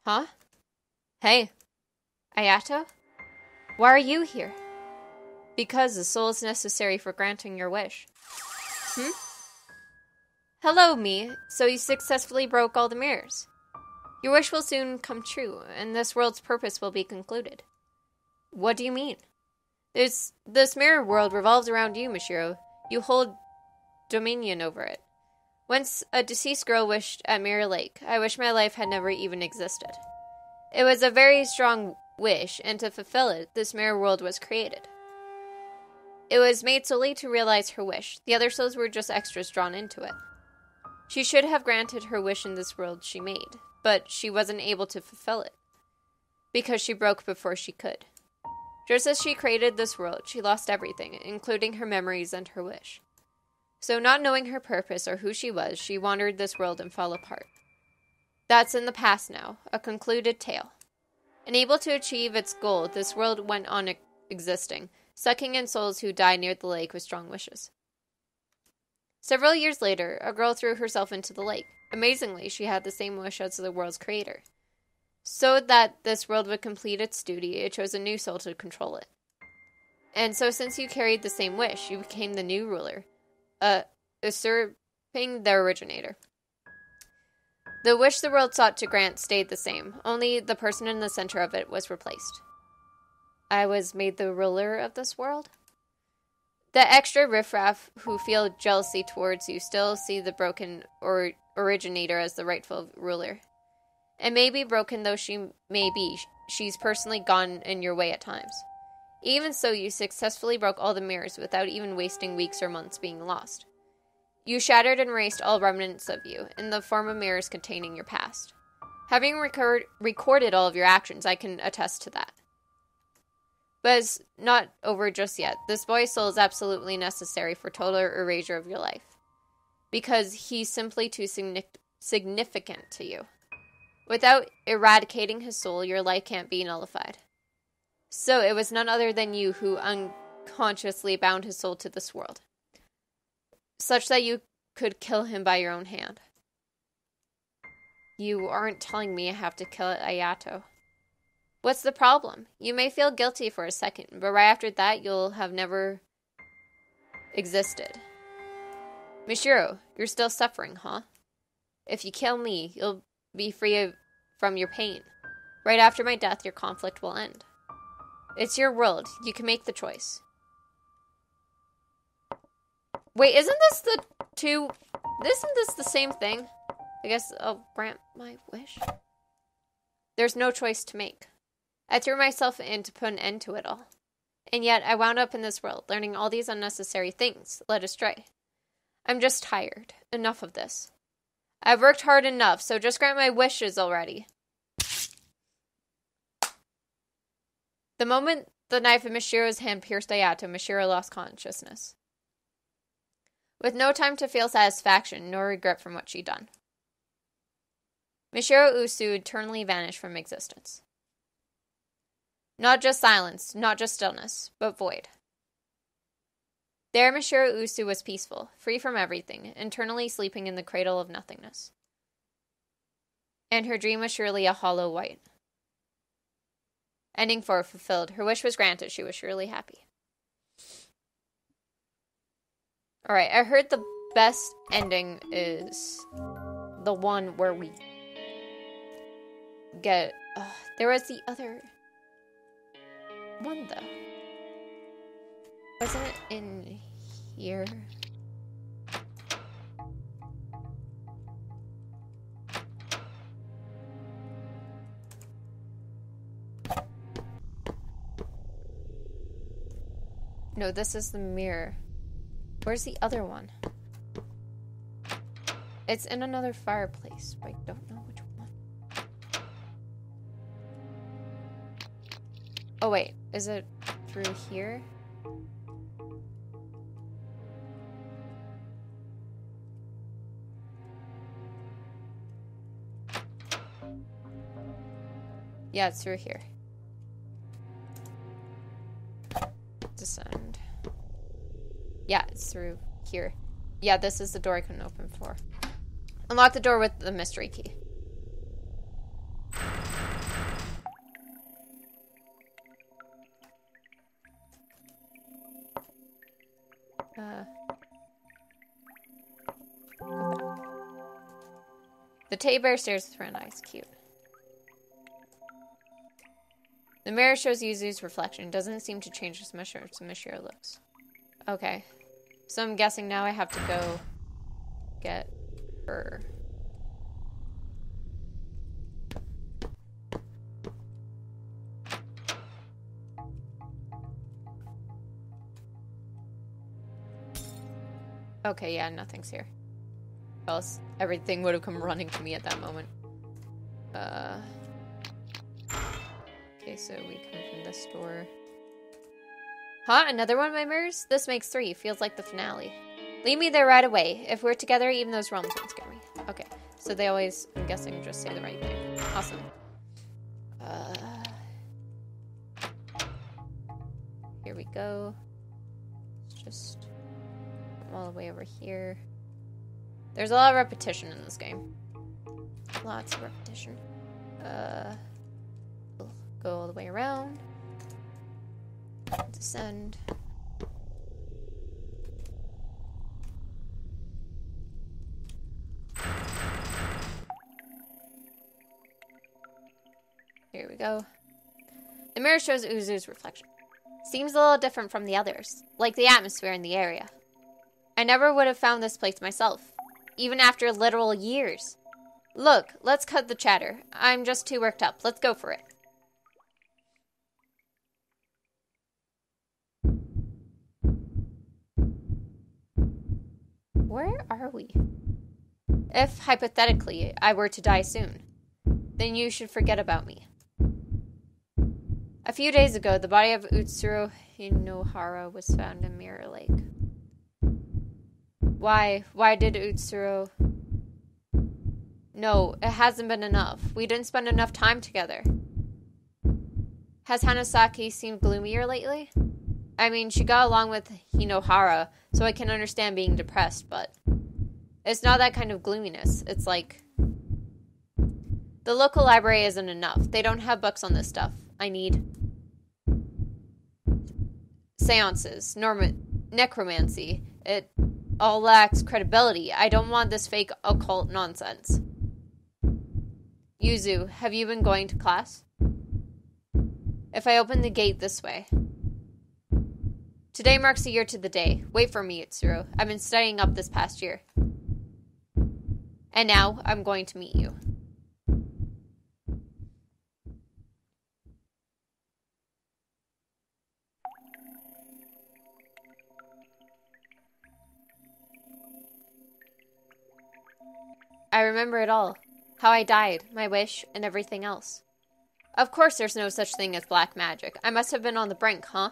Huh? Hey, Ayato? Why are you here? Because the soul is necessary for granting your wish. Hello, me. So you successfully broke all the mirrors. Your wish will soon come true, and this world's purpose will be concluded. What do you mean? This mirror world revolves around you, Mishiro. You hold dominion over it. Once a deceased girl wished at Mirror Lake, I wish my life had never even existed. It was a very strong wish, and to fulfill it, this mirror world was created. It was made solely to realize her wish. The other souls were just extras drawn into it. She should have granted her wish in this world she made, but she wasn't able to fulfill it, because she broke before she could. Just as she created this world, she lost everything, including her memories and her wish. So not knowing her purpose or who she was, she wandered this world and fell apart. That's in the past now, a concluded tale. Unable to achieve its goal, this world went on existing, sucking in souls who died near the lake with strong wishes. Several years later, a girl threw herself into the lake. Amazingly, she had the same wish as the world's creator. So that this world would complete its duty, it chose a new soul to control it. And so since you carried the same wish, you became the new ruler, usurping the originator. The wish the world sought to grant stayed the same, only the person in the center of it was replaced. I was made the ruler of this world? The extra riffraff who feel jealousy towards you still see the broken originator as the rightful ruler. And may be broken though she may be, she's personally gone in your way at times. Even so, you successfully broke all the mirrors without even wasting weeks or months being lost. You shattered and erased all remnants of you, in the form of mirrors containing your past. Having recorded all of your actions, I can attest to that. But it's not over just yet. This boy's soul is absolutely necessary for total erasure of your life. Because he's simply too significant to you. Without eradicating his soul, your life can't be nullified. So it was none other than you who unconsciously bound his soul to this world, such that you could kill him by your own hand. You aren't telling me I have to kill Ayato. What's the problem? You may feel guilty for a second, but right after that, you'll have never existed. Mishiro, you're still suffering, huh? If you kill me, you'll be free from your pain. Right after my death, your conflict will end. It's your world. You can make the choice. Wait, isn't this the same thing? I guess I'll grant my wish. There's no choice to make. I threw myself in to put an end to it all. And yet, I wound up in this world, learning all these unnecessary things, led astray. I'm just tired. Enough of this. I've worked hard enough, so just grant my wishes already. The moment the knife in Mishiro's hand pierced Ayato, Mishiro lost consciousness. With no time to feel satisfaction, nor regret from what she'd done. Mishiro Usu eternally vanished from existence. Not just silence, not just stillness, but void. There Mishiro Usu was peaceful, free from everything, eternally sleeping in the cradle of nothingness. And her dream was surely a hollow white. Ending 4 fulfilled. Her wish was granted. She was surely happy. Alright, I heard the best ending is the one where we get... there was the other one, though. Wasn't it in here? No, this is the mirror. Where's the other one? It's in another fireplace, but I don't know which one. Oh wait, is it through here? Yeah, it's through here. Descend. Yeah, it's through here. Yeah, this is the door I couldn't open before. Unlock the door with the mystery key. Go back. The teddy bear stares with round eyes. Cute. The mirror shows Yuzu's reflection. Doesn't seem to change as much as Mishiro looks. Okay. So I'm guessing now I have to go get her. Okay, yeah, nothing's here. Else, everything would have come running to me at that moment. Okay, so we come from this door. Huh? Another one of my mirrors? This makes 3. Feels like the finale. Lead me there right away. If we're together, even those realms won't scare me. Okay, so they always, I'm guessing, just say the right thing. Awesome. Here we go. Let's just come all the way over here. There's a lot of repetition in this game. Lots of repetition. We'll go all the way around. Descend. Here we go. The mirror shows Uzu's reflection. Seems a little different from the others, like the atmosphere in the area. I never would have found this place myself, even after literal years. Look, let's cut the chatter. I'm just too worked up. Let's go for it. Where are we? If, hypothetically, I were to die soon, then you should forget about me. A few days ago, the body of Utsuro Hinohara was found in Mirror Lake. Why did Utsuro... No, it hasn't been enough. We didn't spend enough time together. Has Hanasaki seemed gloomier lately? I mean, she got along with Hinohara, so I can understand being depressed, but it's not that kind of gloominess. It's like... The local library isn't enough. They don't have books on this stuff. I need... seances, necromancy. It all lacks credibility. I don't want this fake occult nonsense. Yuzu, have you been going to class? If I open the gate this way... Today marks a year to the day. Wait for me, Utsuro. I've been studying up this past year. And now, I'm going to meet you. I remember it all. How I died, my wish, and everything else. Of course there's no such thing as black magic. I must have been on the brink, huh?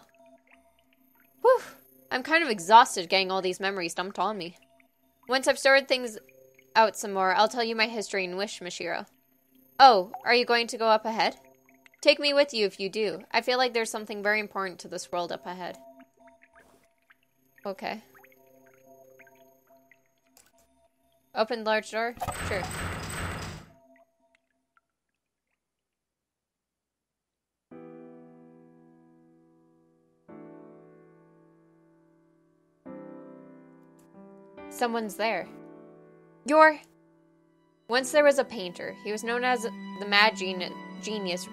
Whew. I'm kind of exhausted getting all these memories dumped on me. Once I've sorted things out some more, I'll tell you my history and wish, Mishiro. Oh, are you going to go up ahead? Take me with you if you do. I feel like there's something very important to this world up ahead. Okay. Open large door? Sure. Someone's there. Once there was a painter. He was known as the mad genius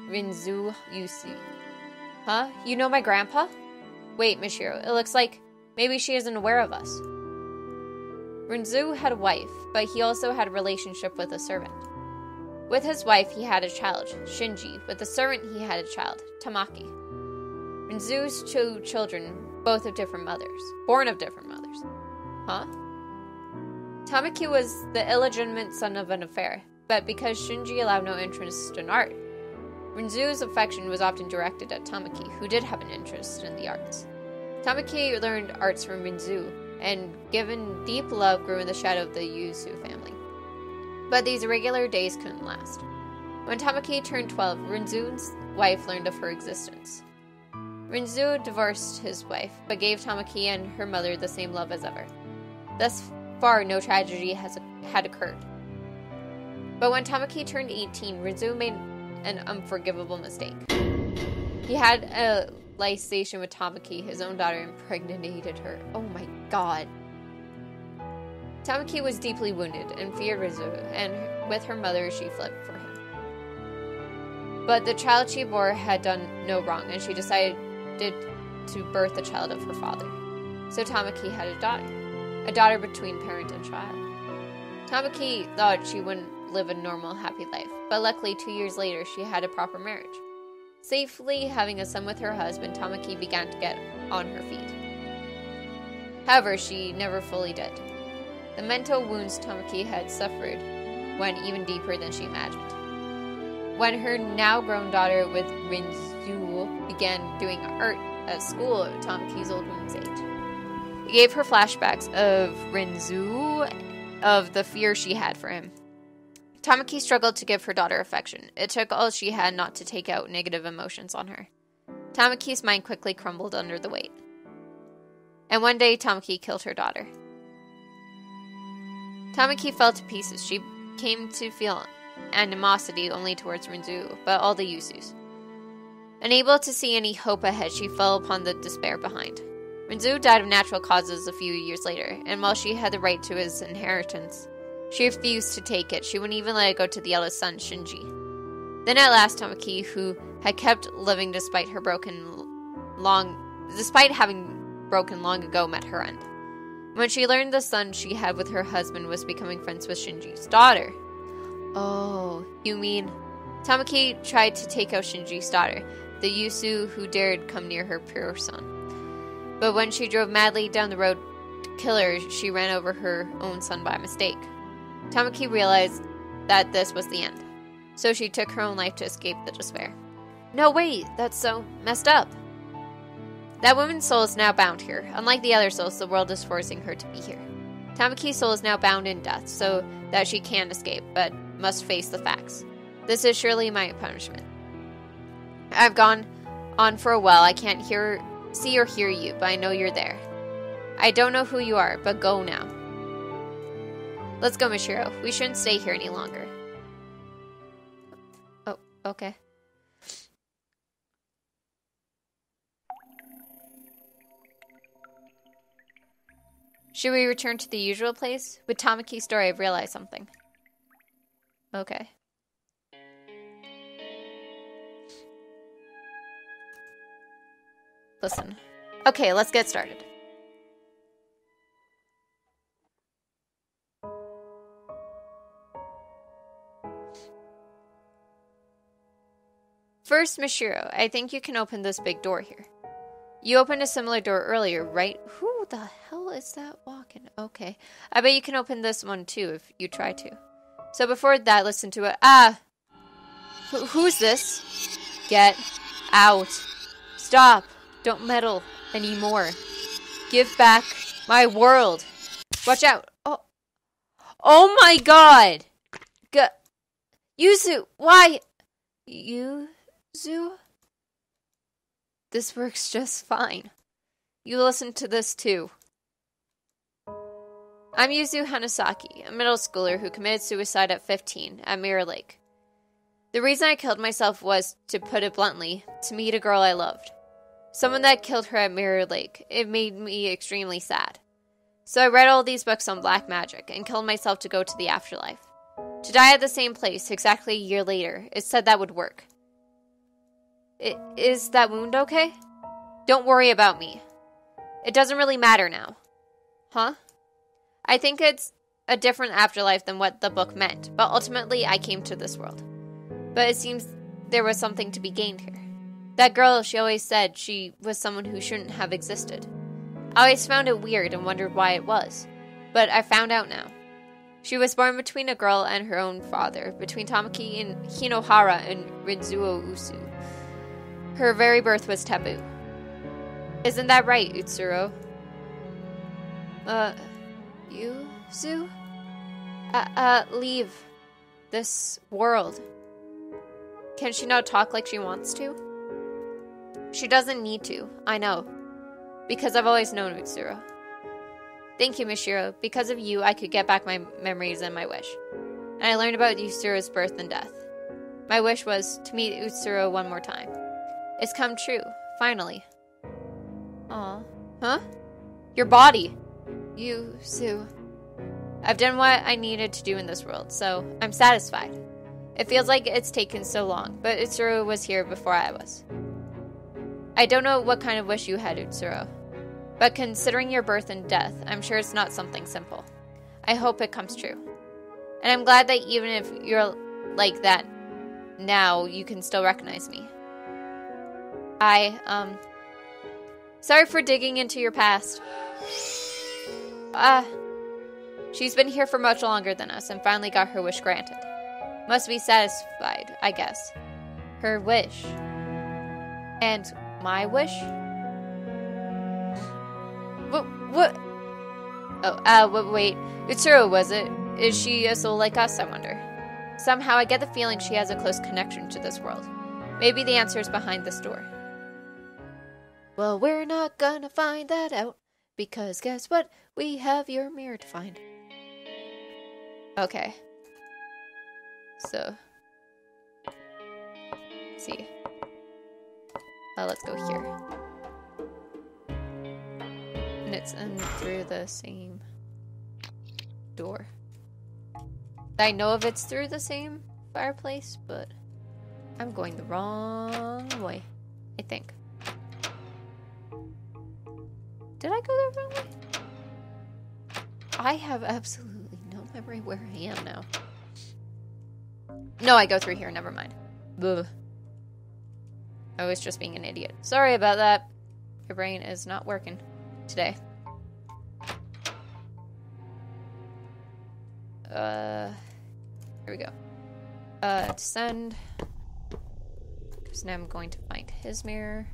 Rinzu Yusi. Huh? You know my grandpa? Wait, Mishiro, it looks like maybe she isn't aware of us. Rinzu had a wife, but he also had a relationship with a servant. With his wife, he had a child, Shinji. With the servant, he had a child, Tamaki. Rinzu's 2 children, both of different mothers. Born of different mothers. Huh? Tamaki was the illegitimate son of an affair, but because Shinji allowed no interest in art, Rinzu's affection was often directed at Tamaki, who did have an interest in the arts. Tamaki learned arts from Rinzu, and given deep love grew in the shadow of the Yuzu family. But these irregular days couldn't last. When Tamaki turned 12, Rinzu's wife learned of her existence. Rinzu divorced his wife, but gave Tamaki and her mother the same love as ever. Thus far, no tragedy had occurred. But when Tamaki turned 18, Rinzu made an unforgivable mistake. He had a life station with Tamaki, his own daughter, impregnated her. Oh my god. Tamaki was deeply wounded and feared Rinzu, and with her mother, she fled for him. But the child she bore had done no wrong, and she decided to birth the child of her father. So Tamaki had a daughter between parent and child. Tamaki thought she wouldn't live a normal, happy life, but luckily 2 years later, she had a proper marriage. Safely having a son with her husband, Tamaki began to get on her feet. However, she never fully did. The mental wounds Tamaki had suffered went even deeper than she imagined. When her now-grown daughter with Rinzu began doing art at school at Tamaki's old woman's age, it gave her flashbacks of Rinzu, of the fear she had for him. Tamaki struggled to give her daughter affection. It took all she had not to take out negative emotions on her. Tamaki's mind quickly crumbled under the weight. And one day, Tamaki killed her daughter. Tamaki fell to pieces. She came to feel animosity only towards Rinzu, but all the Yusus. Unable to see any hope ahead, she fell upon the despair behind. Rinzu died of natural causes a few years later, and while she had the right to his inheritance, she refused to take it. She wouldn't even let it go to the eldest son, Shinji. Then at last, Tamaki, who had kept living despite having broken long ago, met her end. When she learned the son she had with her husband was becoming friends with Shinji's daughter. Oh, you mean... Tamaki tried to take out Shinji's daughter, the Yusu who dared come near her pure son. But when she drove madly down the road to kill her, she ran over her own son by mistake. Tamaki realized that this was the end, so she took her own life to escape the despair. No, wait, that's so messed up. That woman's soul is now bound here. Unlike the other souls, the world is forcing her to be here. Tamaki's soul is now bound in death, so that she can't escape, but must face the facts. This is surely my punishment. I've gone on for a while. I can't see or hear you, but I know you're there. I don't know who you are, but go now. Let's go, Mishiro. We shouldn't stay here any longer. Oh, okay. Should we return to the usual place? With Tamaki's story, I've realized something. Okay. Listen. Okay, let's get started. First, Mishiro, I think you can open this big door here. You opened a similar door earlier, right? Who the hell is that walking? Okay. I bet you can open this one too if you try to. So before that, listen to it. Who's this? Get out. Stop. Don't meddle anymore. Give back my world. Watch out. Oh my god. Yuzu, why? Yuzu? This works just fine. You listen to this too. I'm Yuzu Hanasaki, a middle schooler who committed suicide at 15 at Mirror Lake. The reason I killed myself was, to put it bluntly, to meet a girl I loved. Someone that killed her at Mirror Lake. It made me extremely sad. So I read all these books on black magic and killed myself to go to the afterlife. To die at the same place exactly a year later, it said that would work. Is that wound okay? Don't worry about me. It doesn't really matter now. Huh? I think it's a different afterlife than what the book meant, but ultimately I came to this world. But it seems there was something to be gained here. That girl, she always said she was someone who shouldn't have existed. I always found it weird and wondered why it was. But I found out now. She was born between a girl and her own father, between Tamaki and Hinohara and Rinzuo Usu. Her very birth was taboo. Isn't that right, Utsuro? Yuzu? Leave this world. Can she not talk like she wants to? She doesn't need to, I know. Because I've always known Utsuro. Thank you, Mishiro. Because of you, I could get back my memories and my wish. And I learned about Utsuro's birth and death. My wish was to meet Utsuro one more time. It's come true, finally. Huh? Your body. You, Sue. I've done what I needed to do in this world, so I'm satisfied. It feels like it's taken so long, but Utsuro was here before I was. I don't know what kind of wish you had, Utsuro, but considering your birth and death, I'm sure it's not something simple. I hope it comes true. And I'm glad that even if you're like that now, you can still recognize me. Sorry for digging into your past. She's been here for much longer than us and finally got her wish granted. Must be satisfied, I guess. Her wish. And my wish? What? Oh, wait. Utsuro, was it? Is she a soul like us, I wonder? Somehow I get the feeling she has a close connection to this world. Maybe the answer is behind this door. Well, we're not gonna find that out, because guess what? We have your mirror to find. Okay. So. Let's see. Let's go here. And it's in through the same door. I know if it's through the same fireplace, but I'm going the wrong way, I think. Did I go the wrong way? I have absolutely no memory where I am now. No, I go through here, never mind. Ugh. I was just being an idiot. Sorry about that. Your brain is not working today. Here we go. Descend. Because now I'm going to find his mirror.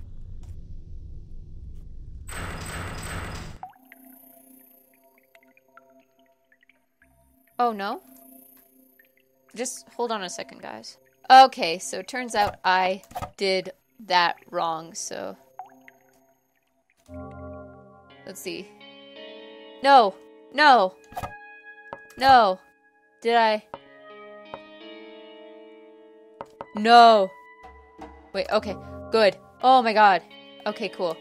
Oh, no? Just hold on a second, guys. Okay, so it turns out I did that wrong, so... Let's see. No! No! No! Did I... No! Wait, okay, good. Oh my god. Okay, cool.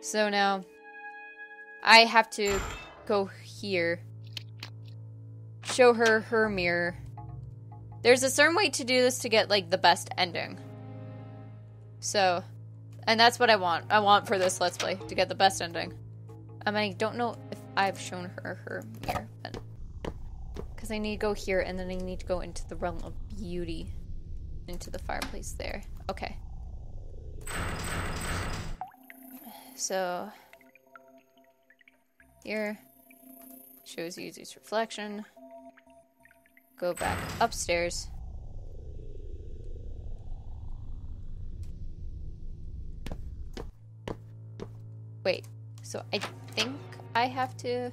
So now... I have to go here. Show her her mirror. There's a certain way to do this to get, like, the best ending. So, and that's what I want. I want for this Let's Play, to get the best ending. I don't know if I've shown her her mirror, but... Because I need to go here, and then I need to go into the realm of beauty. Into the fireplace there. Okay. So... Here. Shows Yuzu's reflection. Go back upstairs. Wait, so I think I have to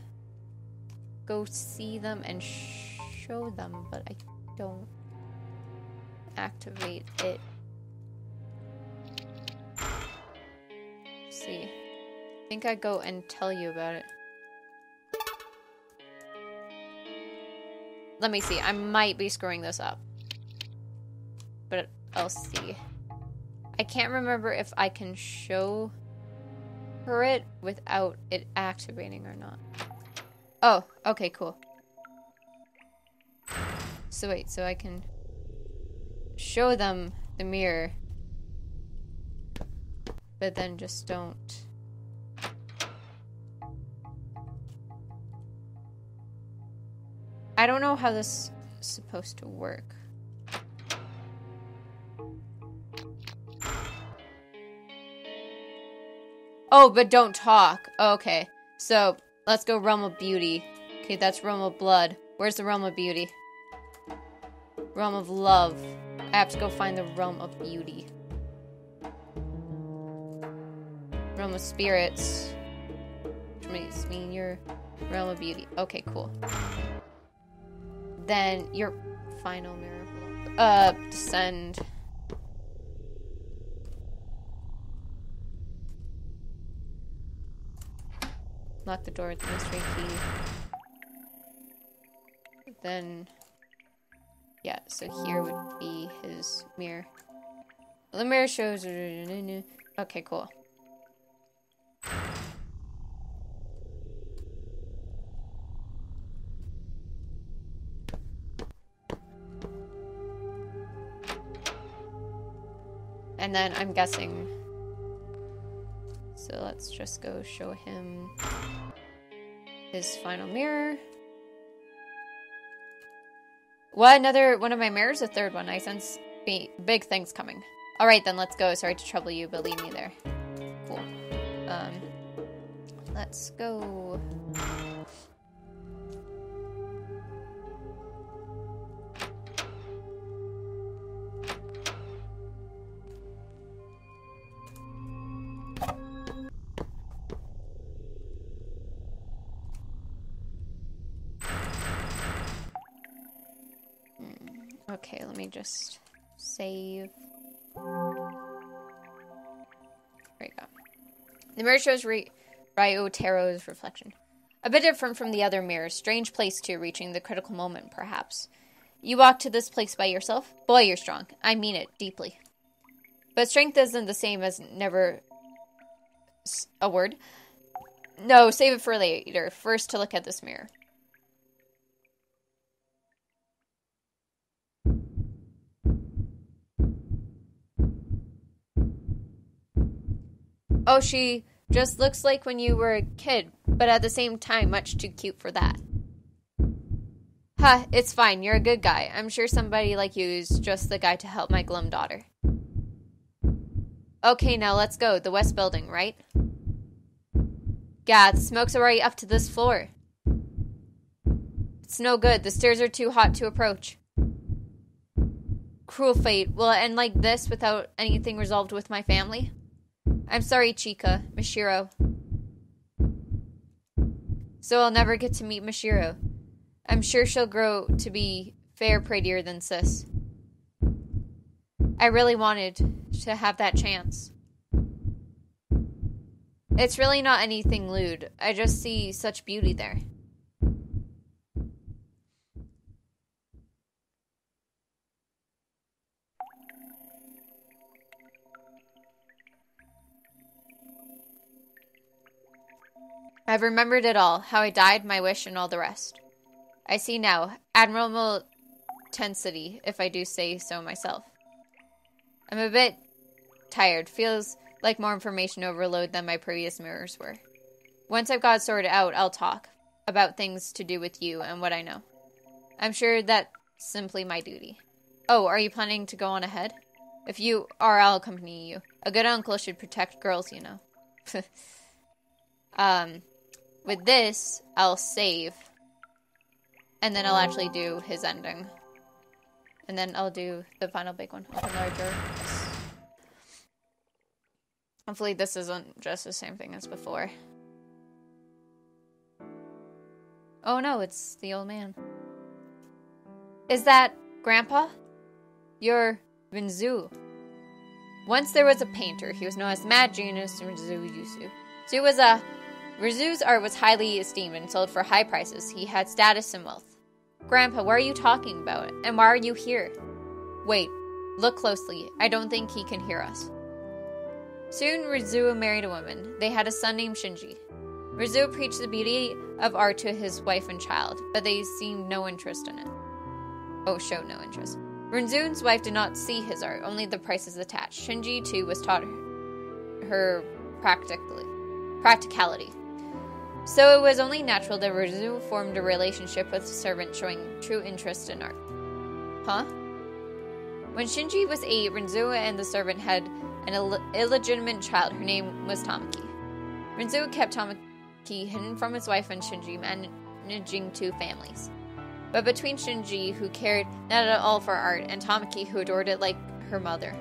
go see them and show them, but I don't activate it. Let's see. I think I go and tell you about it. Let me see. I might be screwing this up. But I'll see. I can't remember if I can show her it without it activating or not. Oh, okay, cool. So wait, so I can show them the mirror, but then just don't... I don't know how this is supposed to work. Oh, but don't talk. Oh, okay. So, let's go Realm of Beauty. Okay, that's Realm of Blood. Where's the Realm of Beauty? Realm of Love. I have to go find the Realm of Beauty. Realm of Spirits. Which makes me your Realm of Beauty. Okay, cool. Then your final miracle. Descend. Lock the door with the mystery key. Then, yeah, so here would be his mirror. The mirror shows... Okay, cool. And then I'm guessing... So let's just go show him his final mirror. What, another one of my mirrors? A third one. I sense big things coming. Alright then, let's go. Sorry to trouble you, but leave me there. Cool. Let's go. Okay, let me just save. There you go. The mirror shows Ryotaro's reflection. A bit different from the other mirrors. Strange place too, reaching the critical moment, perhaps. You walked to this place by yourself? Boy, you're strong. I mean it, deeply. But strength isn't the same as never... A word? No, save it for later. First to look at this mirror. Oh, she just looks like when you were a kid, but at the same time, much too cute for that. Huh, it's fine. You're a good guy. I'm sure somebody like you is just the guy to help my glum daughter. Okay, now let's go. The west building, right? Gad, the smoke's already up to this floor. It's no good. The stairs are too hot to approach. Cruel fate. Will it end like this without anything resolved with my family? I'm sorry, Chica. Mashiro. So I'll never get to meet Mashiro. I'm sure she'll grow to be fair prettier than Sis. I really wanted to have that chance. It's really not anything lewd. I just see such beauty there. I've remembered it all, how I died, my wish, and all the rest. I see now. Admirable intensity, if I do say so myself. I'm a bit tired. Feels like more information overload than my previous mirrors were. Once I've got it sorted out, I'll talk about things to do with you and what I know. I'm sure that's simply my duty. Oh, are you planning to go on ahead? If you are, I'll accompany you. A good uncle should protect girls, you know. With this, I'll save. And then I'll actually do his ending. And then I'll do the final big one. Open larger. Hopefully this isn't just the same thing as before. Oh no, it's the old man. Is that Grandpa? You're Rinzu. Once there was a painter. He was known as Mad Genius Rinzu Yusu. Rinzu's art was highly esteemed and sold for high prices. He had status and wealth. Grandpa, what are you talking about? And why are you here? Wait, look closely. I don't think he can hear us. Soon, Rinzu married a woman. They had a son named Shinji. Rinzu preached the beauty of art to his wife and child, but they seemed no interest in it. Oh, showed no interest. Rinzu's wife did not see his art, only the prices attached. Shinji, too, was taught her practicality. So it was only natural that Rinzu formed a relationship with the servant showing true interest in art. Huh? When Shinji was 8, Rinzu and the servant had an illegitimate child. Her name was Tamaki. Rinzu kept Tamaki hidden from his wife and Shinji, managing 2 families. But between Shinji, who cared not at all for art, and Tamaki, who adored it like her mother,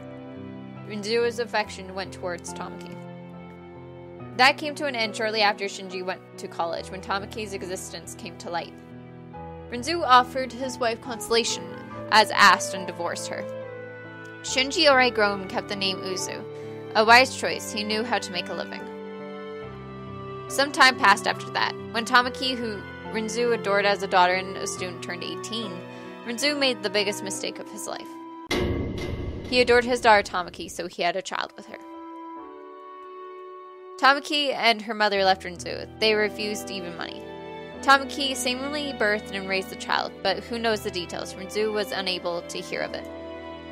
Rinzu's affection went towards Tamaki. That came to an end shortly after Shinji went to college, when Tamaki's existence came to light. Rinzu offered his wife consolation, as asked, and divorced her. Shinji, already grown, kept the name Uzu. A wise choice. He knew how to make a living. Some time passed after that. When Tamaki, who Rinzu adored as a daughter and a student, turned 18, Rinzu made the biggest mistake of his life. He adored his daughter Tamaki, so he had a child with her. Tamaki and her mother left Rinzu. They refused even money. Tamaki seemingly birthed and raised the child, but who knows the details? Rinzu was unable to hear of it.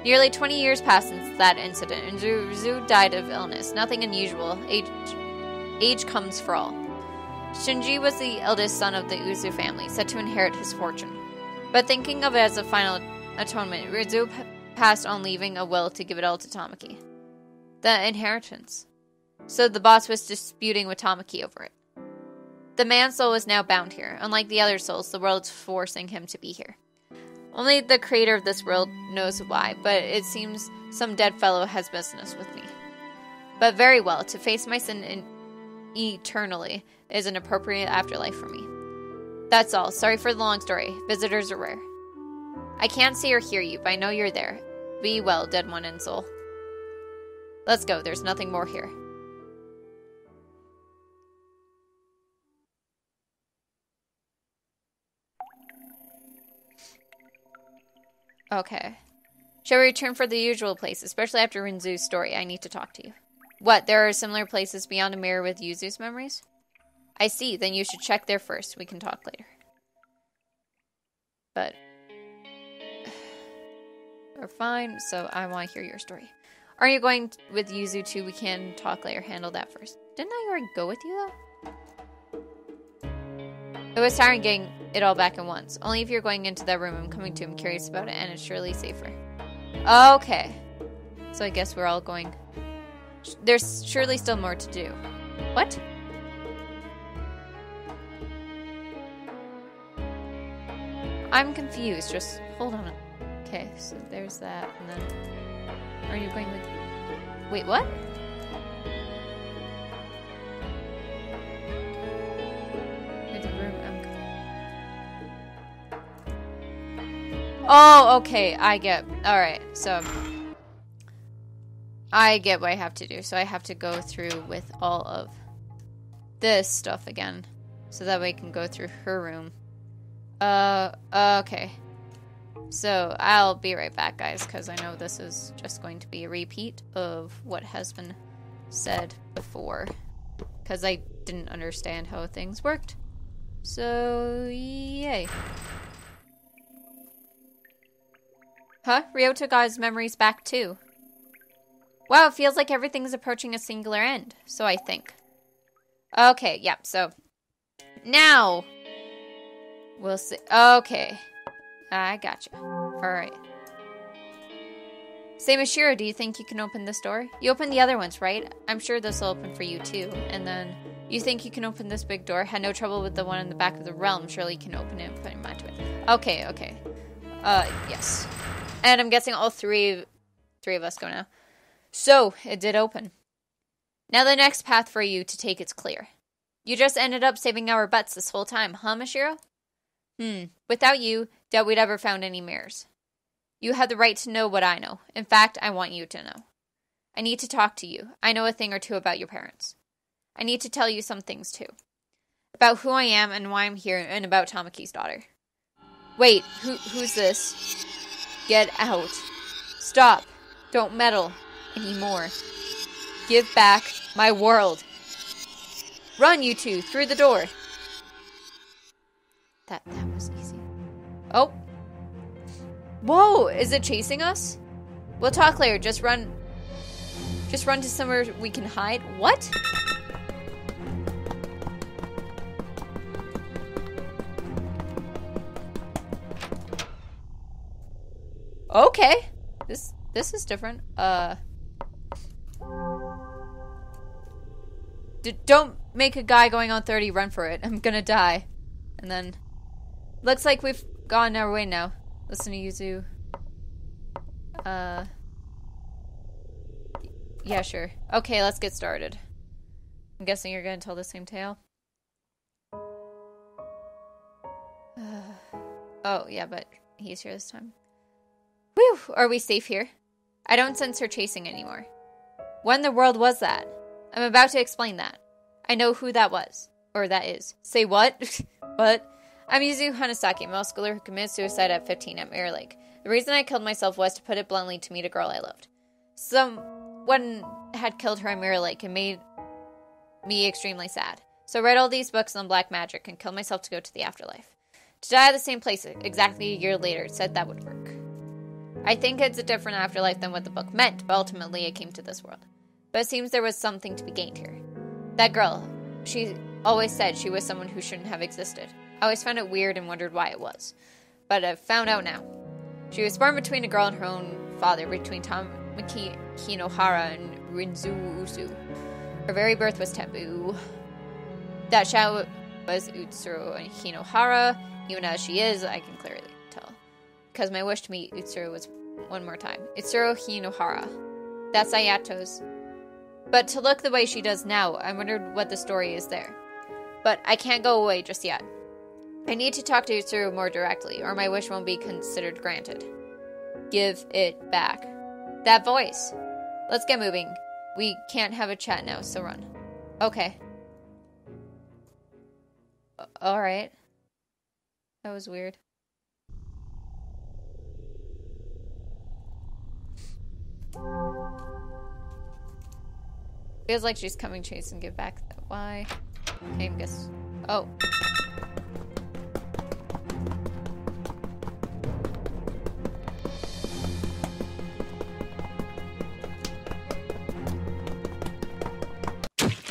Nearly 20 years passed since that incident, and Rizu died of illness. Nothing unusual. Age comes for all. Shinji was the eldest son of the Uzu family, set to inherit his fortune. But thinking of it as a final atonement, Rizu passed on, leaving a will to give it all to Tamaki. The inheritance. So the boss was disputing with Tamaki over it. The man's soul is now bound here. Unlike the other souls, the world's forcing him to be here. Only the creator of this world knows why, but it seems some dead fellow has business with me. But very well, to face my sin eternally is an appropriate afterlife for me. That's all. Sorry for the long story. Visitors are rare. I can't see or hear you, but I know you're there. Be well, dead one in soul. Let's go. There's nothing more here. Okay. Shall we return for the usual place, especially after Rinzu's story? I need to talk to you. What, there are similar places beyond a mirror with Yuzu's memories? I see, then you should check there first. We can talk later. But... we're fine, so I want to hear your story. Are you going with Yuzu too? We can talk later. Handle that first. Didn't I already go with you, though? It was tiring getting it all back at once. Only if you're going into that room I'm coming to. I'm curious about it, and it's surely safer. Okay. So I guess we're all going... There's surely still more to do. What? I'm confused. Just hold on. Okay, so there's that, and then... Are you going with... Wait, what? Oh, okay, I get... Alright, so... I get what I have to do. So I have to go through with all of this stuff again. So that way I can go through her room. Okay. So I'll be right back, guys, because I know this is just going to be a repeat of what has been said before. Because I didn't understand how things worked. So, yay. Huh? Ryota got his memories back too. Wow, it feels like everything's approaching a singular end. So I think. Okay, yep, so. Now. We'll see. Okay. I gotcha. Alright. Same as Shiro, do you think you can open this door? You opened the other ones, right? I'm sure this will open for you too. And then, you think you can open this big door? Had no trouble with the one in the back of the realm. Surely you can open it and put him onto it. Okay, okay. Yes. And I'm guessing all three of us go now. So, it did open. Now the next path for you to take is clear. You just ended up saving our butts this whole time, huh, Mashiro? Without you, doubt we'd ever found any mirrors. You have the right to know what I know. In fact, I want you to know. I need to talk to you. I know a thing or two about your parents. I need to tell you some things, too. About who I am and why I'm here, and about Tamaki's daughter. Wait, who's this? Get out. Stop. Don't meddle anymore. Give back my world. Run, you two, through the door. That was easy. Oh. Whoa, is it chasing us? We'll talk later. Just run to somewhere we can hide. What? Okay. This is different. Don't make a guy going on 30 run for it. I'm gonna die. And then... Looks like we've gone our way now. Listen to Yuzu. Yeah, sure. Okay, let's get started. I'm guessing you're gonna tell the same tale? Oh, yeah, but he's here this time. Whew! Are we safe here? I don't sense her chasing anymore. What in the world was that? I'm about to explain that. I know who that was. Or that is. Say what? What? I'm Yuzu Hanasaki, a middle schooler who committed suicide at 15 at Mirror Lake. The reason I killed myself was, to put it bluntly, to meet a girl I loved. Someone had killed her at Mirror Lake and made me extremely sad. So I read all these books on black magic and killed myself to go to the afterlife. To die at the same place exactly a year later, said that would work. I think it's a different afterlife than what the book meant, but ultimately it came to this world. But it seems there was something to be gained here. That girl, she always said she was someone who shouldn't have existed. I always found it weird and wondered why it was. But I've found out now. She was born between a girl and her own father, between Tamaki Hinohara and Rinzu Usu. Her very birth was taboo. That Shao was Utsuro and Hinohara. Even as she is, I can clearly tell. Because my wish to meet Utsuro was one more time. Utsuro Hinohara. That's Ayato's. But to look the way she does now, I wondered what the story is there. But I can't go away just yet. I need to talk to Utsuro more directly, or my wish won't be considered granted. Give it back. That voice. Let's get moving. We can't have a chat now, so run. Okay. Alright. That was weird. Feels like she's coming chase and give back that. Why? I guess. Oh.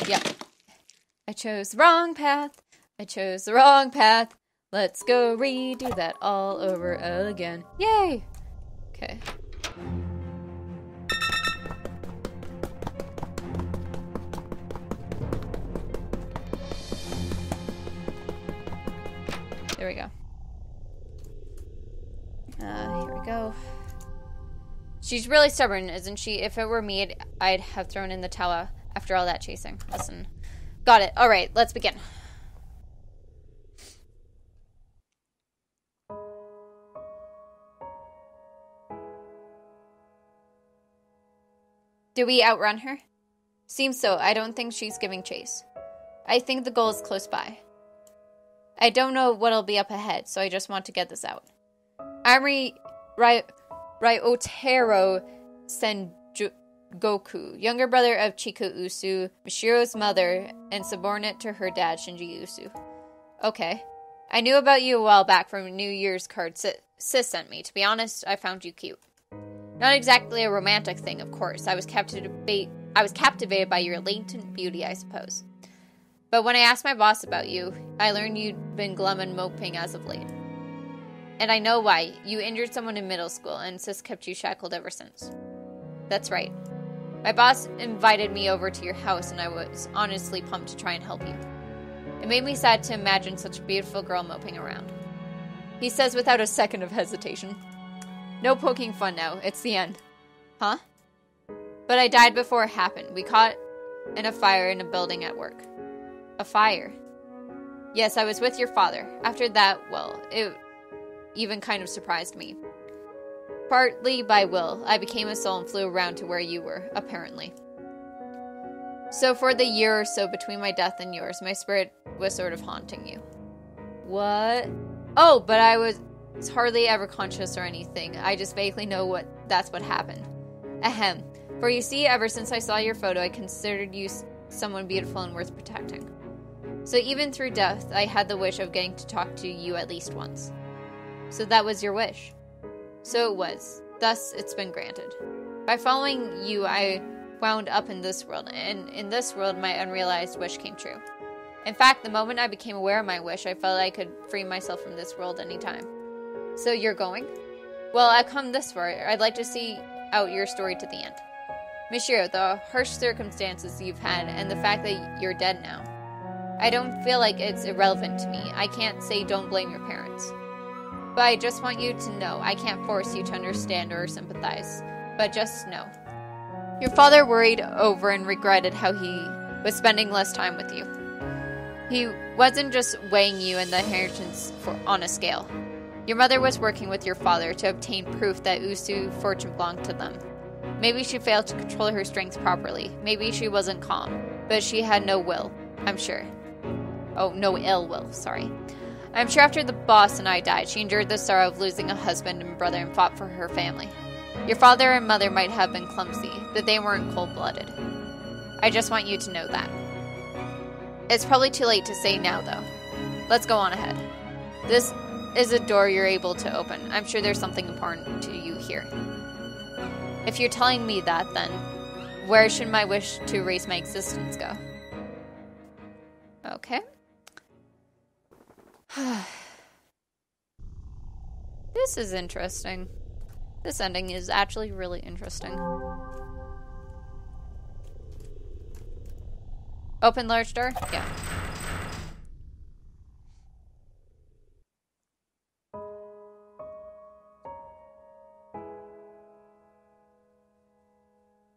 Yep. I chose the wrong path. I chose the wrong path. Let's go redo that all over again. Yay! Okay. There we go. Here we go. She's really stubborn, isn't she? If it were me, I'd have thrown in the towel after all that chasing. Listen. Got it. Alright, let's begin. Do we outrun her? Seems so. I don't think she's giving chase. I think the goal is close by. I don't know what'll be up ahead, so I just want to get this out. Amri Ryotaro Sengoku, younger brother of Chiko Usu, Mishiro's mother, and subordinate to her dad, Shinji Usu. Okay. I knew about you a while back from a New Year's card Sis sent me. To be honest, I found you cute. Not exactly a romantic thing, of course. I was captivated by your latent beauty, I suppose. But when I asked my boss about you, I learned you'd been glum and moping as of late. And I know why. You injured someone in middle school, and Sis kept you shackled ever since. That's right. My boss invited me over to your house, and I was honestly pumped to try and help you. It made me sad to imagine such a beautiful girl moping around. He says without a second of hesitation. No poking fun now. It's the end. Huh? But I died before it happened. We caught in a fire in a building at work. A fire? Yes, I was with your father. After that, well, it even kind of surprised me. Partly by will, I became a soul and flew around to where you were, apparently. So for the year or so between my death and yours, my spirit was sort of haunting you. What? Oh, but I was hardly ever conscious or anything. I just vaguely know that's what happened. Ahem. For you see, ever since I saw your photo, I considered you someone beautiful and worth protecting. So even through death, I had the wish of getting to talk to you at least once. So that was your wish. So it was. Thus, it's been granted. By following you, I wound up in this world, and in this world, my unrealized wish came true. In fact, the moment I became aware of my wish, I felt I could free myself from this world anytime. So you're going? Well, I've come this far. I'd like to see out your story to the end. Mishiro, the harsh circumstances you've had, and the fact that you're dead now, I don't feel like it's irrelevant to me. I can't say don't blame your parents. But I just want you to know, I can't force you to understand or sympathize. But just know. Your father worried over and regretted how he was spending less time with you. He wasn't just weighing you and the inheritance on a scale. Your mother was working with your father to obtain proof that Usu fortune belonged to them. Maybe she failed to control her strength properly. Maybe she wasn't calm. But she had no will, I'm sure. Oh, no ill will, sorry. I'm sure after the boss and I died, she endured the sorrow of losing a husband and brother and fought for her family. Your father and mother might have been clumsy, but they weren't cold-blooded. I just want you to know that. It's probably too late to say now, though. Let's go on ahead. This is a door you're able to open. I'm sure there's something important to you here. If you're telling me that, then where should my wish to erase my existence go? Okay. This is interesting. This ending is actually really interesting. Open large door? Yeah.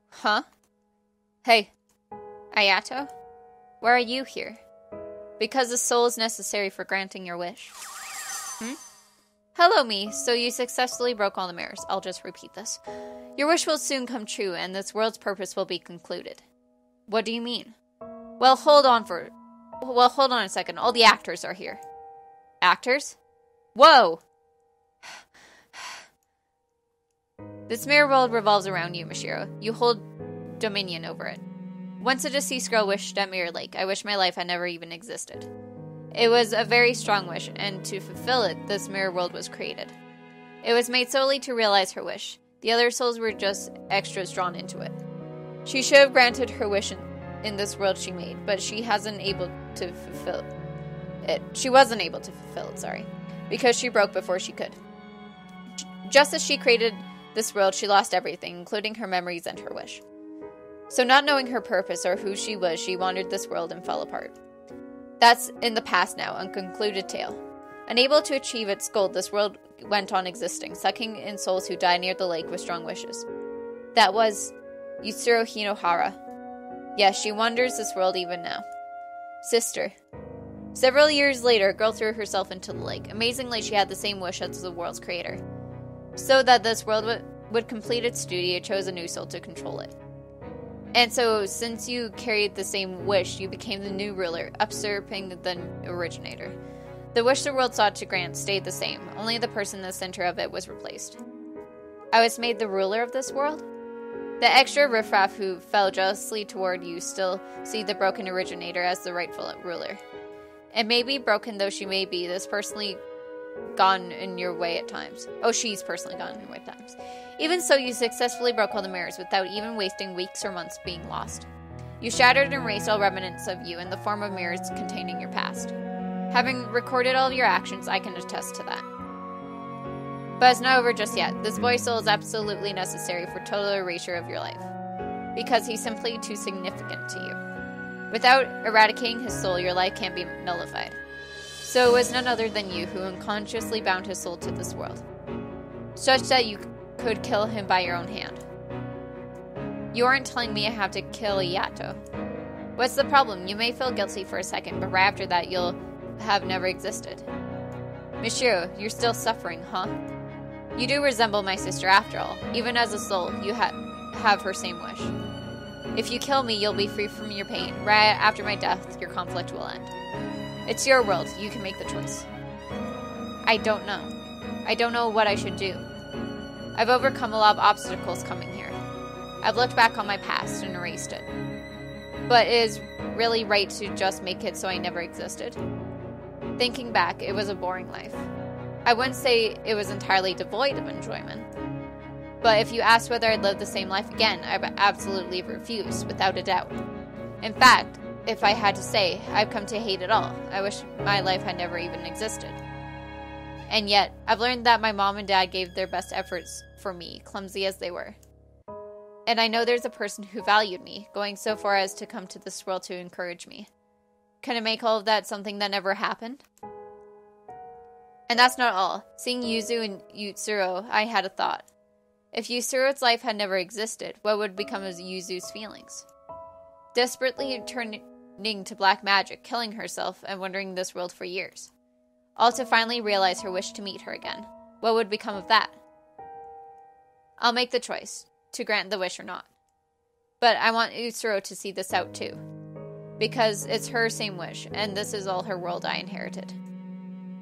Huh? Hey, Ayato? Why are you here? Because the soul is necessary for granting your wish. Hello, me. So you successfully broke all the mirrors. I'll just repeat this. Your wish will soon come true, and this world's purpose will be concluded. What do you mean? Well, hold on a second. All the actors are here. Actors? Whoa! This mirror world revolves around you, Mishiro. You hold dominion over it. Once a deceased girl wished at Mirror Lake, I wish my life had never even existed. It was a very strong wish, and to fulfill it, this mirror world was created. It was made solely to realize her wish. The other souls were just extras drawn into it. She should have granted her wish in this world she made, but she wasn't able to fulfill it, sorry, because she broke before she could. Just as she created this world, she lost everything, including her memories and her wish. So not knowing her purpose or who she was, she wandered this world and fell apart. That's in the past now, a concluded tale. Unable to achieve its goal, this world went on existing, sucking in souls who died near the lake with strong wishes. That was Yuzuru Hinohara. Yes, she wanders this world even now. Sister. Several years later, a girl threw herself into the lake. Amazingly, she had the same wish as the world's creator. So that this world would complete its duty, it chose a new soul to control it. And so, since you carried the same wish, you became the new ruler, usurping the originator. The wish the world sought to grant stayed the same, only the person in the center of it was replaced. I was made the ruler of this world? The extra riffraff who fell jealously toward you still see the broken originator as the rightful ruler. And maybe broken though she may be, this personally gone in your way at times. Oh, she's personally gone in your way at times. Even so, you successfully broke all the mirrors without even wasting weeks or months being lost. You shattered and erased all remnants of you in the form of mirrors containing your past. Having recorded all of your actions, I can attest to that. But it's not over just yet. This boy's soul is absolutely necessary for total erasure of your life, because he's simply too significant to you. Without eradicating his soul, your life can't be nullified. So it was none other than you who unconsciously bound his soul to this world, such that you could kill him by your own hand. You aren't telling me I have to kill Yato. What's the problem? You may feel guilty for a second, but right after that you'll have never existed. Mishiro, you're still suffering, huh? You do resemble my sister after all. Even as a soul, you have her same wish. If you kill me, you'll be free from your pain. Right after my death, your conflict will end. It's your world. You can make the choice. I don't know. I don't know what I should do. I've overcome a lot of obstacles coming here. I've looked back on my past and erased it. But it is really right to just make it so I never existed. Thinking back, it was a boring life. I wouldn't say it was entirely devoid of enjoyment. But if you asked whether I'd live the same life again, I would absolutely refuse, without a doubt. In fact, if I had to say, I've come to hate it all. I wish my life had never even existed. And yet, I've learned that my mom and dad gave their best efforts for me, clumsy as they were. And I know there's a person who valued me, going so far as to come to this world to encourage me. Can I make all of that something that never happened? And that's not all. Seeing Yuzu and Yuzuru, I had a thought. If Yuzuru's life had never existed, what would become of Yuzu's feelings? Desperately turning to black magic, killing herself, and wandering this world for years. All to finally realize her wish to meet her again. What would become of that? I'll make the choice, to grant the wish or not. But I want Yuzuru to see this out too. Because it's her same wish, and this is all her world I inherited.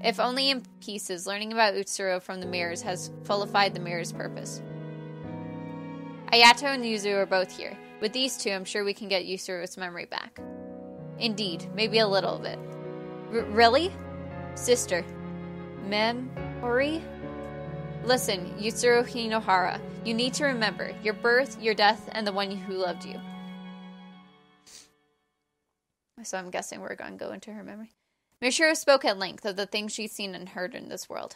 If only in pieces, learning about Yuzuru from the mirrors has fulfied the mirror's purpose. Ayato and Yuzu are both here. With these two, I'm sure we can get Yuzuru's memory back. Indeed, maybe a little of it. Really? Sister, Memory? Listen, Yuzuru Hinohara, you need to remember your birth, your death, and the one who loved you. So I'm guessing we're going to go into her memory. Michiru spoke at length of the things she'd seen and heard in this world.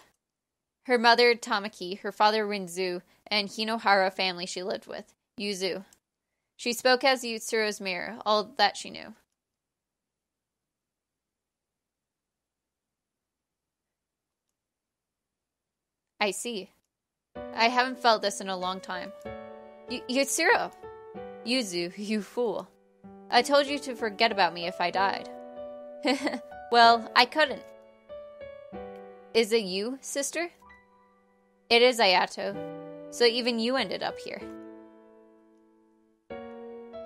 Her mother, Tamaki, her father, Rinzu, and Hinohara family she lived with, Yuzu. She spoke as Yutsuro's mirror, all that she knew. I see. I haven't felt this in a long time. Yutsuro! Yuzu, you fool. I told you to forget about me if I died. Well, I couldn't. Is it you, sister? It is Ayato. So even you ended up here.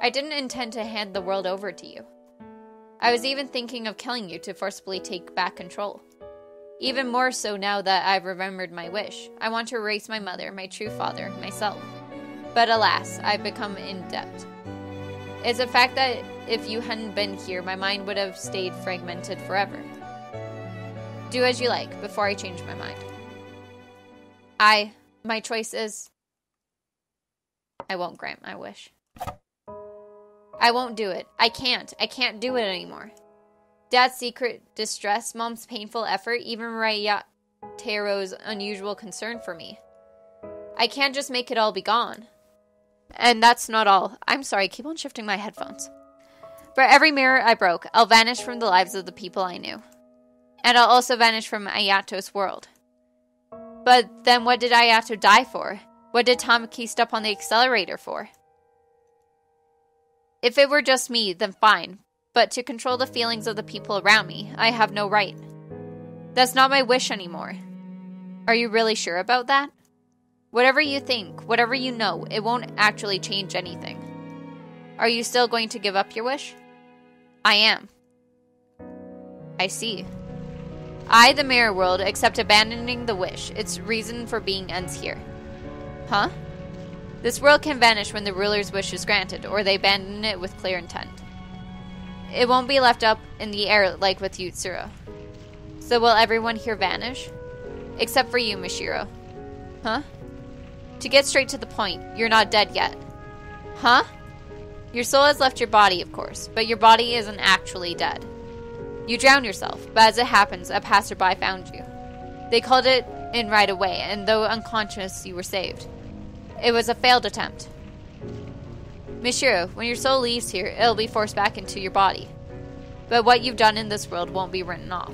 I didn't intend to hand the world over to you. I was even thinking of killing you to forcibly take back control. Even more so now that I've remembered my wish. I want to erase my mother, my true father, myself. But alas, I've become inept. It's a fact that if you hadn't been here, my mind would have stayed fragmented forever. Do as you like, before I change my mind. My choice is... I won't grant my wish. I won't do it. I can't do it anymore. Dad's secret distress, Mom's painful effort, even Rayatero's unusual concern for me. I can't just make it all be gone. And that's not all. I'm sorry, keep on shifting my headphones. For every mirror I broke, I'll vanish from the lives of the people I knew. And I'll also vanish from Ayato's world. But then what did Ayato die for? What did Tamaki step on the accelerator for? If it were just me, then fine. But to control the feelings of the people around me, I have no right. That's not my wish anymore. Are you really sure about that? Whatever you think, whatever you know, it won't actually change anything. Are you still going to give up your wish? I am. I see. I, the mirror world, accept abandoning the wish. Its reason for being ends here. Huh? This world can vanish when the ruler's wish is granted, or they abandon it with clear intent. It won't be left up in the air like with Yutsuro. So will everyone here vanish? Except for you, Michiru. Huh? To get straight to the point, you're not dead yet. Huh? Your soul has left your body, of course, but your body isn't actually dead. You drowned yourself, but as it happens, a passerby found you. They called it in right away, and though unconscious, you were saved. It was a failed attempt. Michiru, when your soul leaves here, it'll be forced back into your body. But what you've done in this world won't be written off.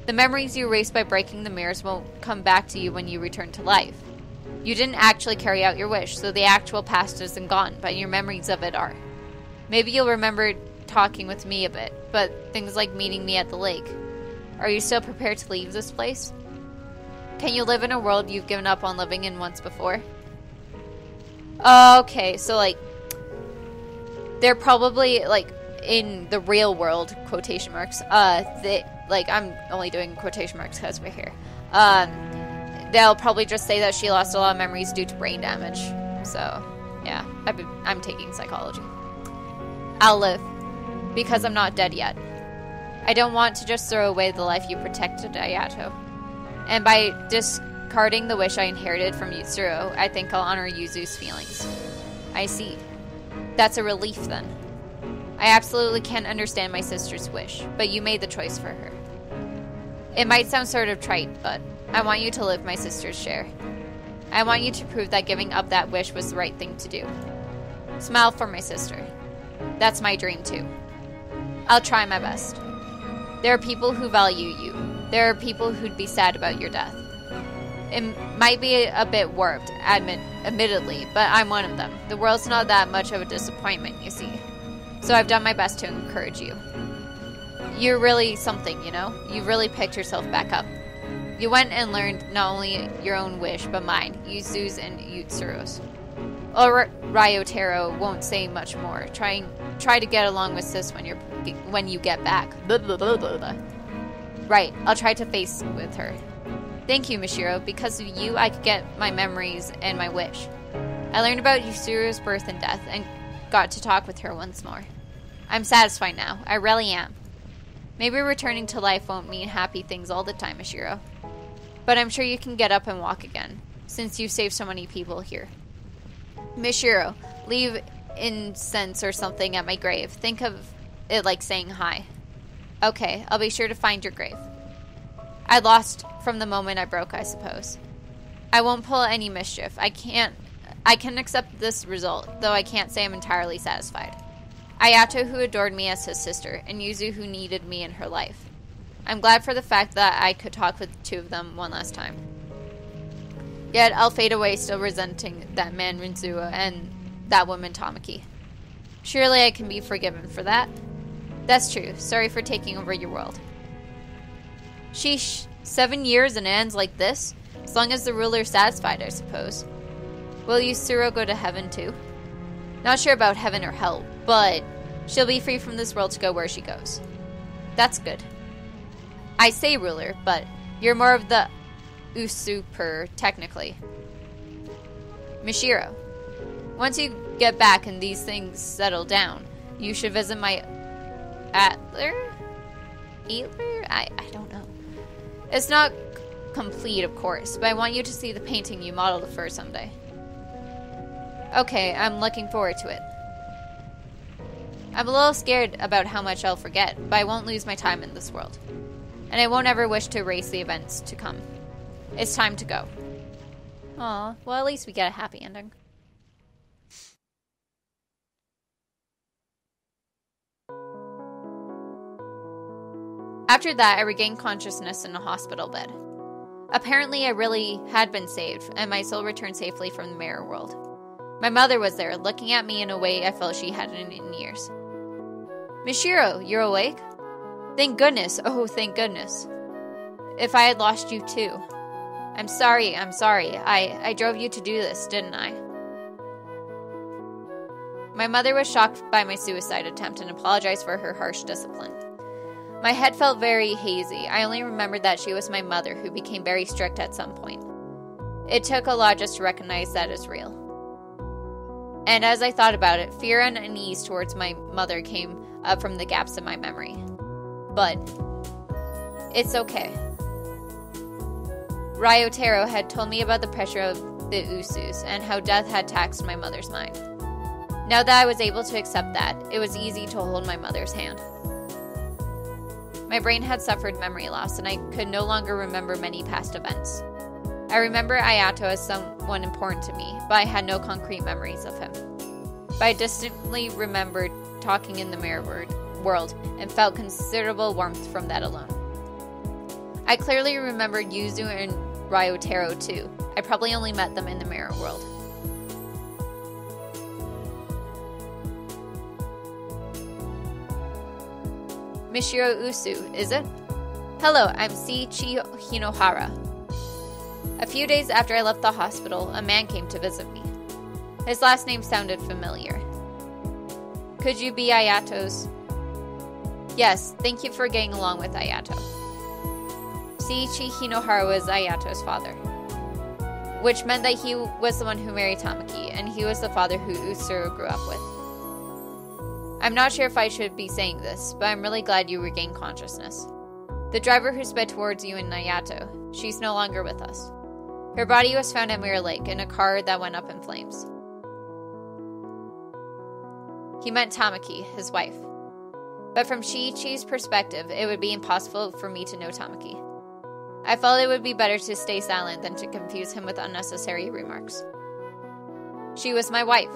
The memories you erased by breaking the mirrors won't come back to you when you return to life. You didn't actually carry out your wish, so the actual past isn't gone, but your memories of it are. Maybe you'll remember talking with me a bit, but things like meeting me at the lake. Are you still prepared to leave this place? Can you live in a world you've given up on living in once before? Okay, so like, they're probably, like, in the real world, quotation marks, I'm only doing quotation marks because we're here. They'll probably just say that she lost a lot of memories due to brain damage. So, yeah, I'm taking psychology. I'll live, because I'm not dead yet. I don't want to just throw away the life you protected, Ayato. And by discarding the wish I inherited from Yutsuro, I think I'll honor Yuzu's feelings. I see. That's a relief, then. I absolutely can't understand my sister's wish, but you made the choice for her. It might sound sort of trite, but I want you to live my sister's share. I want you to prove that giving up that wish was the right thing to do. Smile for my sister. That's my dream, too. I'll try my best. There are people who value you. There are people who'd be sad about your death. It might be a bit warped, admittedly, but I'm one of them. The world's not that much of a disappointment, you see. So I've done my best to encourage you. You're really something, you know? You've really picked yourself back up. You went and learned not only your own wish, but mine, Yuzu's and Yutsuro's. Ryotaro won't say much more. Try to get along with sis when you get back. Blah, blah, blah, blah, blah. Right, I'll try to face with her. Thank you, Michiru. Because of you, I could get my memories and my wish. I learned about Yutsuro's birth and death, and got to talk with her once more. I'm satisfied now. I really am. Maybe returning to life won't mean happy things all the time, Michiru. But I'm sure you can get up and walk again, since you saved so many people here. Mishiro, leave incense or something at my grave. Think of it like saying hi. Okay, I'll be sure to find your grave. I lost from the moment I broke, I suppose. I won't pull any mischief. I can accept this result, though I can't say I'm entirely satisfied. Ayato, who adored me as his sister, and Yuzu, who needed me in her life. I'm glad for the fact that I could talk with the two of them one last time. Yet I'll fade away still resenting that man Rinzua and that woman Tamaki. Surely I can be forgiven for that. That's true. Sorry for taking over your world. Sheesh, 7 years and it ends like this? As long as the ruler's satisfied, I suppose. Will Yusuro go to heaven too? Not sure about heaven or hell, but she'll be free from this world to go where she goes. That's good. I say ruler, but you're more of the usurper, technically. Mishiro, once you get back and these things settle down, you should visit my Atler? I don't know. It's not complete, of course, but I want you to see the painting you modeled for someday. Okay, I'm looking forward to it. I'm a little scared about how much I'll forget, but I won't lose my time in this world. And I won't ever wish to erase the events to come. It's time to go. Aw, well at least we get a happy ending. After that, I regained consciousness in a hospital bed. Apparently, I really had been saved, and my soul returned safely from the mirror world. My mother was there, looking at me in a way I felt she hadn't in years. Mishiro, you're awake? Thank goodness, oh thank goodness. If I had lost you too. I'm sorry. I drove you to do this, didn't I? My mother was shocked by my suicide attempt and apologized for her harsh discipline. My head felt very hazy. I only remembered that she was my mother, who became very strict at some point. It took a lot just to recognize that as real. And as I thought about it, fear and unease towards my mother came up from the gaps in my memory. But it's okay. Ryotaro had told me about the pressure of the Usus and how death had taxed my mother's mind. Now that I was able to accept that, it was easy to hold my mother's hand. My brain had suffered memory loss, and I could no longer remember many past events. I remember Ayato as someone important to me, but I had no concrete memories of him. But I distinctly remembered talking in the mirror world, and felt considerable warmth from that alone. I clearly remembered Yuzu and Ryotaro too. I probably only met them in the mirror world. Mishiro Usu, is it? Hello, I'm Seiichi Hinohara. A few days after I left the hospital, a man came to visit me. His last name sounded familiar. Could you be Ayato's? Yes, thank you for getting along with Ayato. Seiichi Hinohara was Ayato's father, which meant that he was the one who married Tamaki, and he was the father who Usuru grew up with. I'm not sure if I should be saying this, but I'm really glad you regained consciousness. The driver who sped towards you and Ayato, she's no longer with us. Her body was found at Mirror Lake in a car that went up in flames. He meant Tamaki, his wife. But from Shiichi's perspective, it would be impossible for me to know Tamaki. I felt it would be better to stay silent than to confuse him with unnecessary remarks. She was my wife.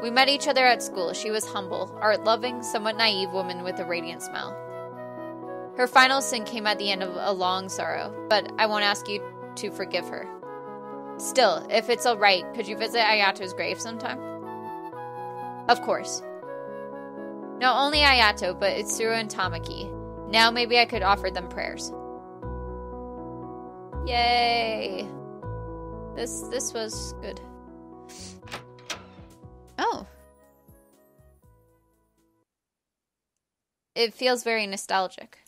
We met each other at school. She was humble, art-loving, somewhat naive woman with a radiant smile. Her final sin came at the end of a long sorrow, but I won't ask you to forgive her. Still, if it's alright, could you visit Ayato's grave sometime? Of course. Not only Ayato, but Itsuru and Tamaki. Now maybe I could offer them prayers. Yay! This was good. Oh. It feels very nostalgic.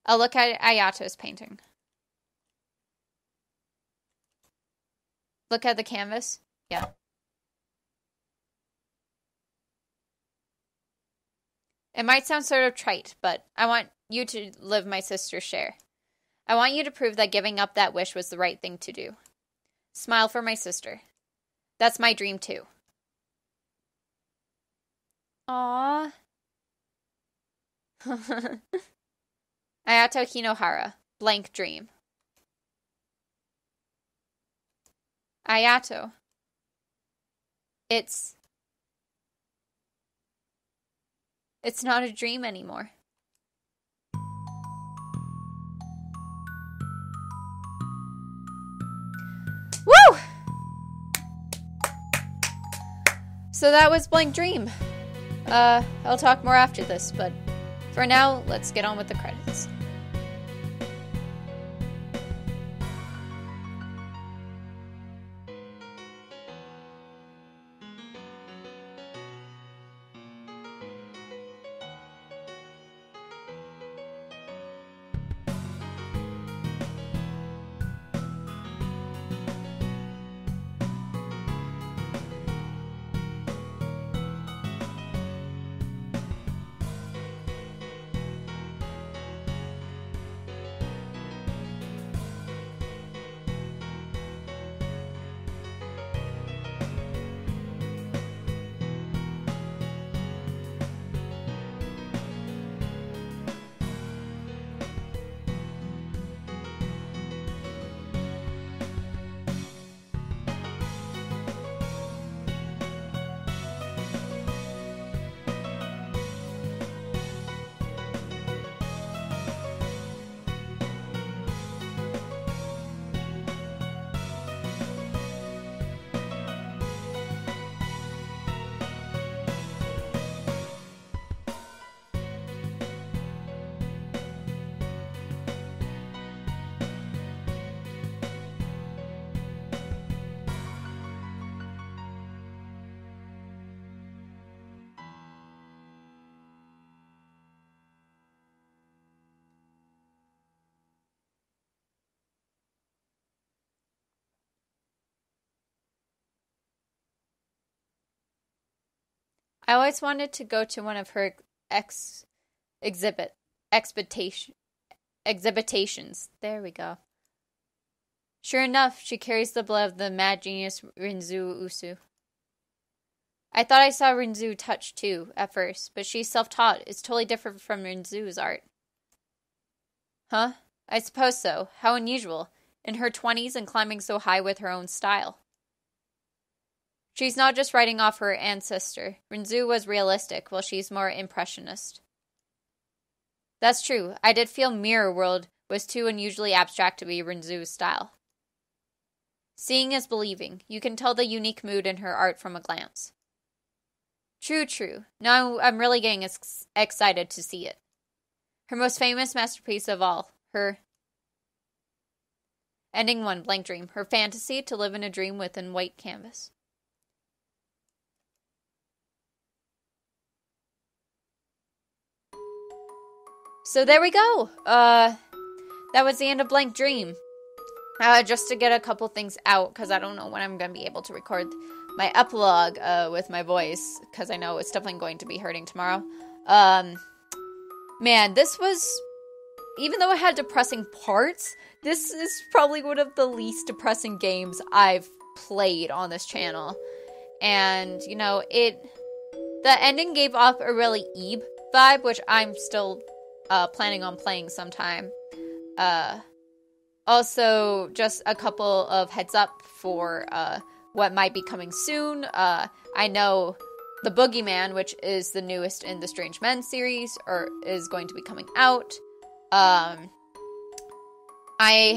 I'll look at Ayato's painting. Look at the canvas. Yeah. It might sound sort of trite, but I want you to live my sister's share. I want you to prove that giving up that wish was the right thing to do. Smile for my sister. That's my dream, too. Aww. Ayato Hinohara. Blank dream. Ayato. It's not a dream anymore. Woo! So that was Blank Dream. I'll talk more after this, but for now, let's get on with the credits. I always wanted to go to one of her exhibitations. There we go. Sure enough, she carries the blood of the mad genius Rinzu Usu. I thought I saw Rinzu touch too, at first, but she's self-taught. It's totally different from Rinzu's art. Huh? I suppose so. How unusual. In her 20s and climbing so high with her own style. She's not just writing off her ancestor. Rinzu was realistic, while she's more impressionist. That's true. I did feel Mirror World was too unusually abstract to be Rinzu's style. Seeing is believing. You can tell the unique mood in her art from a glance. True. Now I'm really getting excited to see it. Her most famous masterpiece of all, her Ending 1, Blank Dream. Her fantasy to live in a dream within white canvas. So there we go. That was the end of Blank Dream. Just to get a couple things out, because I don't know when I'm going to be able to record my epilogue with my voice, because I know it's definitely going to be hurting tomorrow. Man, this was, even though it had depressing parts, this is probably one of the least depressing games I've played on this channel. And, you know, the ending gave off a really Ebe vibe, which I'm still planning on playing sometime. Also, just a couple of heads up for what might be coming soon. I know The Boogeyman, which is the newest in the Strange Men series, is going to be coming out. I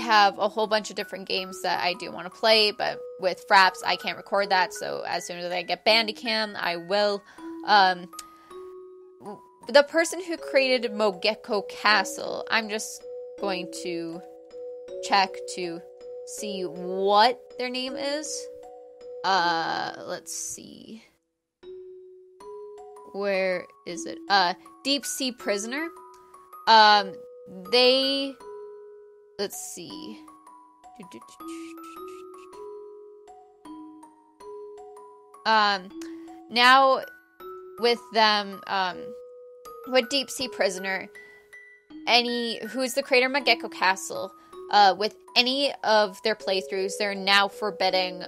have a whole bunch of different games that I do want to play, but with Fraps, I can't record that, so as soon as I get Bandicam, I will. The person who created Mogeko Castle, I'm just going to check to see what their name is. Let's see. Where is it? Deep Sea Prisoner. Let's see. Now with them, with Deep Sea Prisoner, who's the creator of Magecko Castle, with any of their playthroughs, they're now forbidding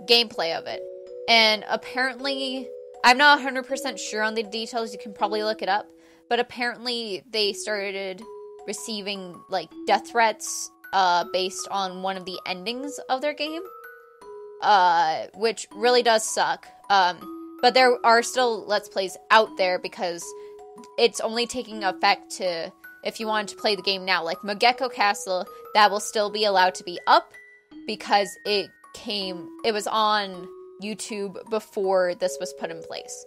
gameplay of it. And apparently, I'm not 100% sure on the details, you can probably look it up, but apparently they started receiving, like, death threats based on one of the endings of their game, which really does suck. But there are still Let's Plays out there because it's only taking effect to, if you wanted to play the game now, like Magecko Castle, that will still be allowed to be up because it was on YouTube before this was put in place.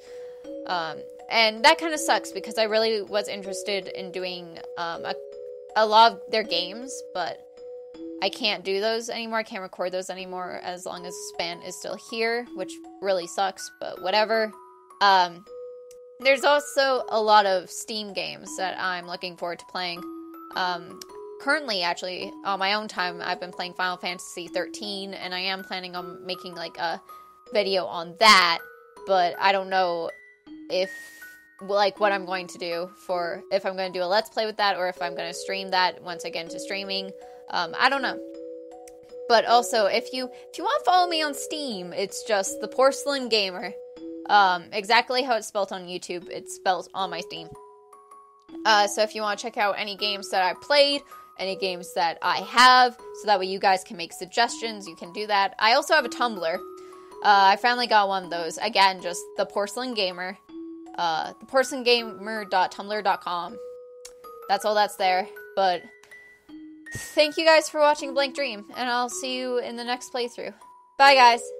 And that kind of sucks because I really was interested in doing a lot of their games, but I can't do those anymore. I can't record those anymore as long as Span is still here, which really sucks, but whatever. There's also a lot of Steam games that I'm looking forward to playing. Currently, actually, on my own time, I've been playing Final Fantasy 13, and I am planning on making, like, a video on that, but I don't know if, like, what I'm going to do if I'm going to do a Let's Play with that, or if I'm going to stream that once I get into streaming. I don't know. But also, if you want to follow me on Steam, it's just ThePorcelainGamer. Exactly how it's spelled on YouTube, it's spelled on my Steam. So if you want to check out any games that I played, any games that I have, so that way you guys can make suggestions, you can do that. I also have a Tumblr. I finally got one of those. Again, just ThePorcelainGamer. ThePorcelainGamer.tumblr.com. That's all that's there. But thank you guys for watching Blank Dream, and I'll see you in the next playthrough. Bye, guys!